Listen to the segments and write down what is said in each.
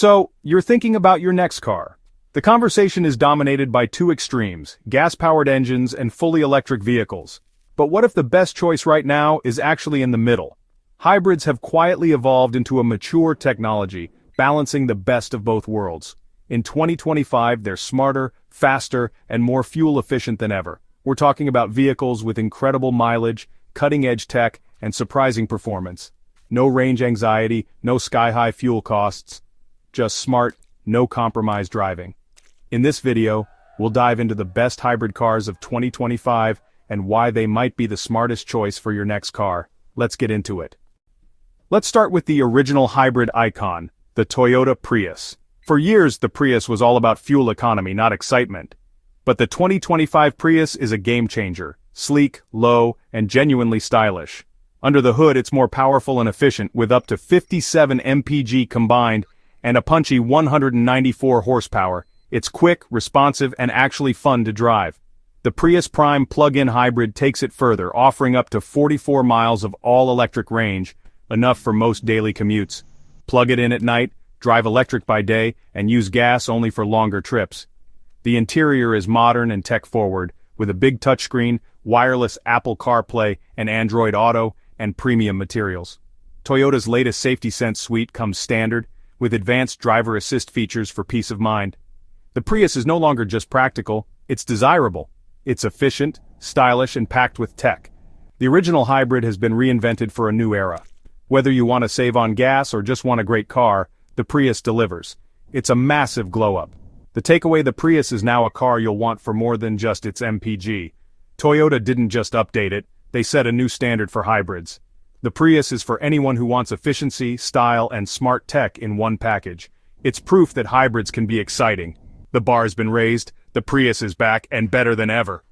So, you're thinking about your next car. The conversation is dominated by two extremes, gas-powered engines and fully electric vehicles. But what if the best choice right now is actually in the middle? Hybrids have quietly evolved into a mature technology, balancing the best of both worlds. In 2025, they're smarter, faster, and more fuel-efficient than ever. We're talking about vehicles with incredible mileage, cutting-edge tech, and surprising performance. No range anxiety, no sky-high fuel costs. Just smart, no-compromise driving. In this video, we'll dive into the best hybrid cars of 2025 and why they might be the smartest choice for your next car. Let's get into it. Let's start with the original hybrid icon, the Toyota Prius. For years, the Prius was all about fuel economy, not excitement. But the 2025 Prius is a game-changer, sleek, low, and genuinely stylish. Under the hood, it's more powerful and efficient with up to 57 mpg combined and a punchy 194 horsepower. It's quick, responsive, and actually fun to drive. The Prius Prime plug-in hybrid takes it further, offering up to 44 miles of all-electric range, enough for most daily commutes. Plug it in at night, drive electric by day, and use gas only for longer trips. The interior is modern and tech-forward, with a big touchscreen, wireless Apple CarPlay and Android Auto, and premium materials. Toyota's latest Safety Sense suite comes standard, with advanced driver assist features for peace of mind. The Prius is no longer just practical, it's desirable. It's efficient, stylish, and packed with tech. The original hybrid has been reinvented for a new era. Whether you want to save on gas or just want a great car, the Prius delivers. It's a massive glow-up. The takeaway: the Prius is now a car you'll want for more than just its MPG. Toyota didn't just update it, they set a new standard for hybrids. The Prius is for anyone who wants efficiency, style, and smart tech in one package. It's proof that hybrids can be exciting. The bar's been raised, the Prius is back and better than ever.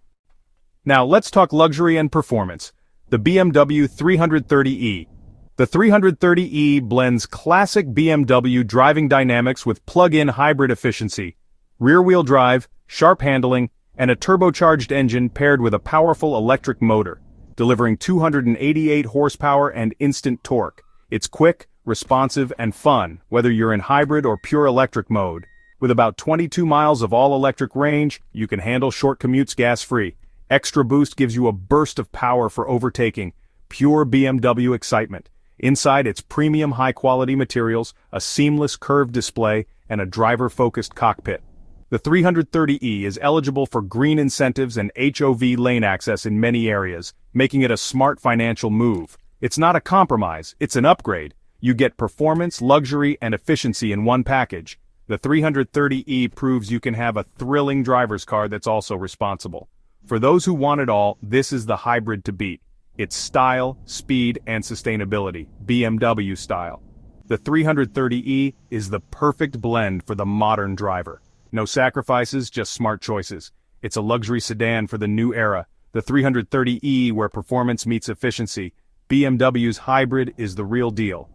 Now let's talk luxury and performance. The BMW 330e. The 330e blends classic BMW driving dynamics with plug-in hybrid efficiency. Rear-wheel drive, sharp handling, and a turbocharged engine paired with a powerful electric motor, delivering 288 horsepower and instant torque. It's quick, responsive, and fun, whether you're in hybrid or pure electric mode. With about 22 miles of all-electric range, you can handle short commutes gas-free. Extra Boost gives you a burst of power for overtaking. Pure BMW excitement. Inside, it's premium high-quality materials, a seamless curved display, and a driver-focused cockpit. The 330e is eligible for green incentives and HOV lane access in many areas, making it a smart financial move. It's not a compromise, it's an upgrade. You get performance, luxury, and efficiency in one package. The 330e proves you can have a thrilling driver's car that's also responsible. For those who want it all, this is the hybrid to beat. It's style, speed, and sustainability, BMW style. The 330e is the perfect blend for the modern driver. No sacrifices, just smart choices. It's a luxury sedan for the new era. The 330e, where performance meets efficiency. BMW's hybrid is the real deal.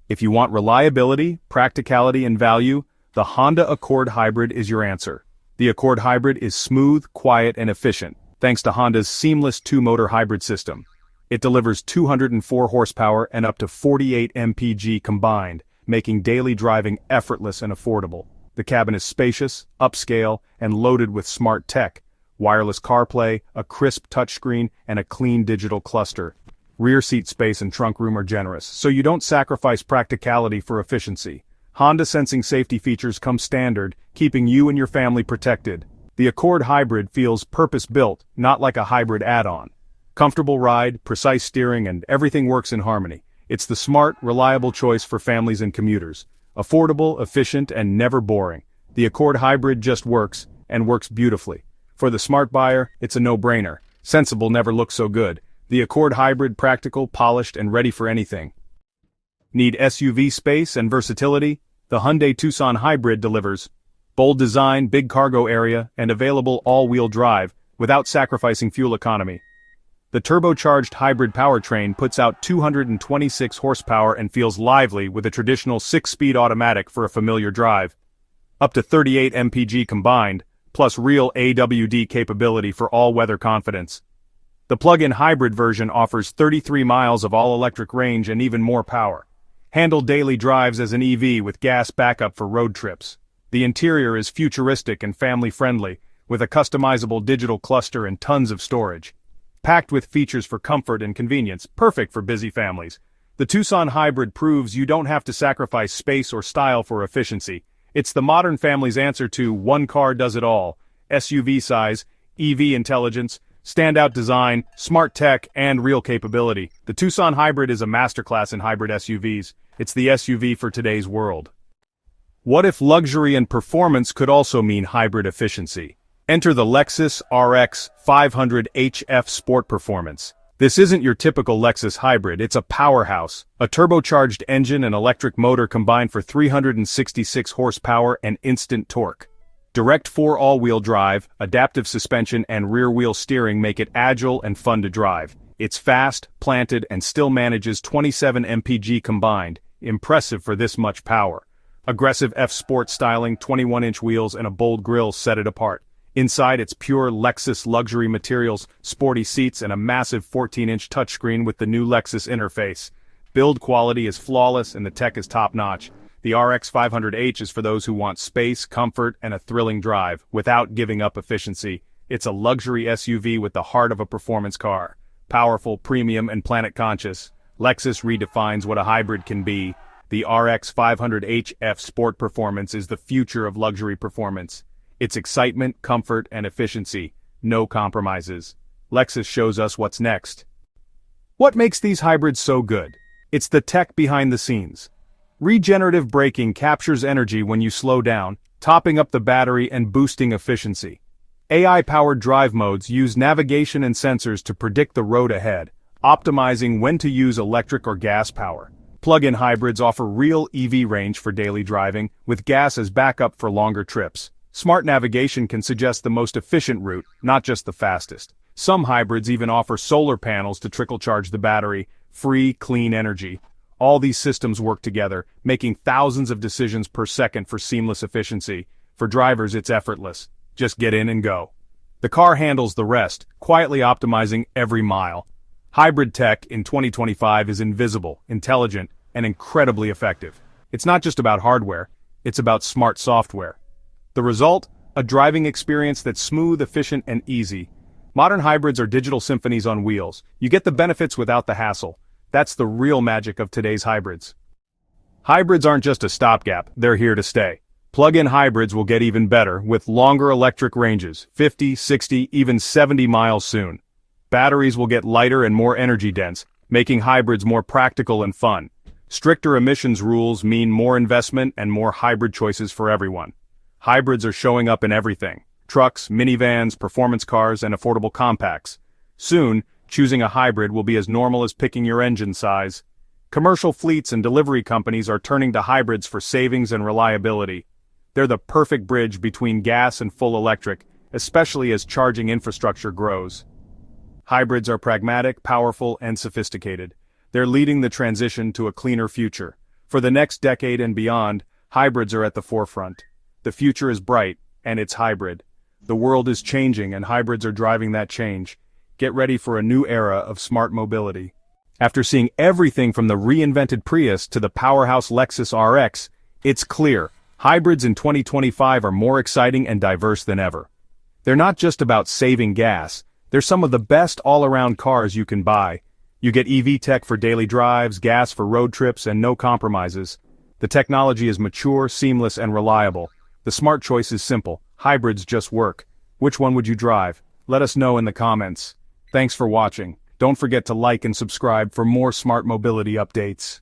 If you want reliability, practicality, and value, the Honda Accord Hybrid is your answer. The Accord Hybrid is smooth, quiet, and efficient, thanks to Honda's seamless two-motor hybrid system. It delivers 204 horsepower and up to 48 mpg combined, making daily driving effortless and affordable. The cabin is spacious, upscale, and loaded with smart tech. Wireless CarPlay, a crisp touchscreen, and a clean digital cluster. Rear seat space and trunk room are generous, so you don't sacrifice practicality for efficiency. Honda sensing safety features come standard, keeping you and your family protected. The Accord Hybrid feels purpose-built, not like a hybrid add-on. Comfortable ride, precise steering, and everything works in harmony. It's the smart, reliable choice for families and commuters. Affordable, efficient, and never boring. The Accord Hybrid just works, and works beautifully. For the smart buyer, it's a no-brainer. Sensible never looks so good. The Accord Hybrid, practical, polished, and ready for anything. Need SUV space and versatility? The Hyundai Tucson Hybrid delivers. Bold design, big cargo area, and available all-wheel drive, without sacrificing fuel economy. The turbocharged hybrid powertrain puts out 226 horsepower and feels lively with a traditional 6-speed automatic for a familiar drive. Up to 38 mpg combined, plus real AWD capability for all-weather confidence. The plug-in hybrid version offers 33 miles of all-electric range and even more power. Handle daily drives as an EV with gas backup for road trips. The interior is futuristic and family-friendly, with a customizable digital cluster and tons of storage. Packed with features for comfort and convenience, perfect for busy families. The Tucson Hybrid proves you don't have to sacrifice space or style for efficiency. It's the modern family's answer to one car does it all. SUV size, EV intelligence, standout design, smart tech, and real capability. The Tucson Hybrid is a masterclass in hybrid SUVs. It's the SUV for today's world. What if luxury and performance could also mean hybrid efficiency? Enter the Lexus RX 500 HF Sport Performance. This isn't your typical Lexus hybrid, it's a powerhouse. A turbocharged engine and electric motor combined for 366 horsepower and instant torque. Direct 4 all-wheel drive, adaptive suspension and rear-wheel steering make it agile and fun to drive. It's fast, planted, and still manages 27 mpg combined. Impressive for this much power. Aggressive F-Sport styling, 21-inch wheels and a bold grille set it apart. Inside it's pure Lexus luxury materials, sporty seats and a massive 14-inch touchscreen with the new Lexus interface. Build quality is flawless and the tech is top-notch. The RX 500h is for those who want space, comfort, and a thrilling drive, without giving up efficiency. It's a luxury SUV with the heart of a performance car. Powerful, premium, and planet-conscious. Lexus redefines what a hybrid can be. The RX 500h Sport Performance is the future of luxury performance. It's excitement, comfort, and efficiency. No compromises. Lexus shows us what's next. What makes these hybrids so good? It's the tech behind the scenes. Regenerative braking captures energy when you slow down, topping up the battery and boosting efficiency. AI-powered drive modes use navigation and sensors to predict the road ahead, optimizing when to use electric or gas power. Plug-in hybrids offer real EV range for daily driving, with gas as backup for longer trips. Smart navigation can suggest the most efficient route, not just the fastest. Some hybrids even offer solar panels to trickle charge the battery, free, clean energy. All these systems work together, making thousands of decisions per second for seamless efficiency. For drivers, it's effortless. Just get in and go. The car handles the rest, quietly optimizing every mile. Hybrid tech in 2025 is invisible, intelligent, and incredibly effective. It's not just about hardware, it's about smart software. The result? A driving experience that's smooth, efficient, and easy. Modern hybrids are digital symphonies on wheels. You get the benefits without the hassle. That's the real magic of today's hybrids. Hybrids aren't just a stopgap, they're here to stay. Plug-in hybrids will get even better, with longer electric ranges, 50, 60, even 70 miles soon. Batteries will get lighter and more energy-dense, making hybrids more practical and fun. Stricter emissions rules mean more investment and more hybrid choices for everyone. Hybrids are showing up in everything: trucks, minivans, performance cars, and affordable compacts. Soon, choosing a hybrid will be as normal as picking your engine size. Commercial fleets and delivery companies are turning to hybrids for savings and reliability. They're the perfect bridge between gas and full electric, especially as charging infrastructure grows. Hybrids are pragmatic, powerful, and sophisticated. They're leading the transition to a cleaner future. For the next decade and beyond, hybrids are at the forefront. The future is bright, and it's hybrid. The world is changing and hybrids are driving that change. Get ready for a new era of smart mobility. After seeing everything from the reinvented Prius to the powerhouse Lexus RX, it's clear, hybrids in 2025 are more exciting and diverse than ever. They're not just about saving gas, they're some of the best all-around cars you can buy. You get EV tech for daily drives, gas for road trips, and no compromises. The technology is mature, seamless, and reliable. The smart choice is simple: hybrids just work. Which one would you drive? Let us know in the comments. Thanks for watching. Don't forget to like and subscribe for more smart mobility updates.